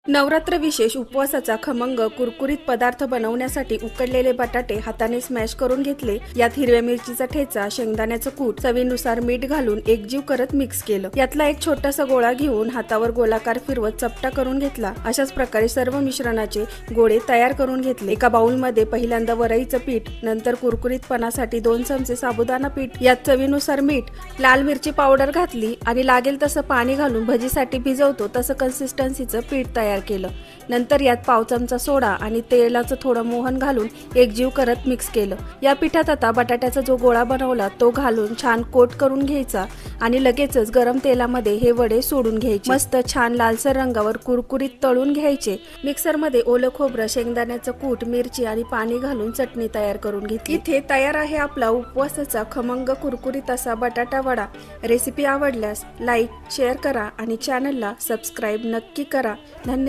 नवरात्र विशेष उपवासाचा खमंग कुरकुरीत पदार्थ बनवण्यासाठी उकडलेले बटाटे हाताने स्मॅश करून घेतले। यात हिरव्या मिरचीचा ठेचा, शेंगदाण्याचं कूट, चवीनुसार मीठ घालून एकजीव करत मिक्स केलं। यातला एक छोटासा गोळा घेऊन हातावर गोलाकार फिरवत चपटा करून घेतला। अशाच प्रकारे सर्व मिश्रणाचे गोळे तयार करून घेतले। एका बाउलमध्ये पहिल्यांदा वरईचं पीठ, नंतर कुरकुरीतपणासाठी 2 चमचे साबुदाणा पीठ, यात चवीनुसार मीठ, लाल मिरची पावडर घातली आणि लागेल तसं पाणी घालून भजीसाठी भिजवतो तसं कन्सिस्टन्सीचं पीठ तयार केलं। नंतर यात पाव चमचा सोडा आणि तेलाचं थोडं मोहन घालून एकजीव करत मिक्स केलं। या पिठात आता बटाट्याचा जो गोळा बनवला तो घालून छान कोट करून घ्यायचा आणि लगेचच गरम तेलामध्ये हे वडे सोडून घ्यायचे। मस्त छान लालसर रंगावर कुरकुरीत तळून घ्यायचे। मिक्सरमध्ये ओलं खोबरं, शेंगदाण्याचं कूट, मिरची आणि पाणी घालून चटणी तयार करून घेतली। इथे तयार आहे आपला उपवासाचा खमंग कुरकुरीत असा बटाटा वडा। रेसिपी आवडल्यास लाईक, शेअर करा आणि चॅनलला सबस्क्राईब नक्की करा। धन्यवाद।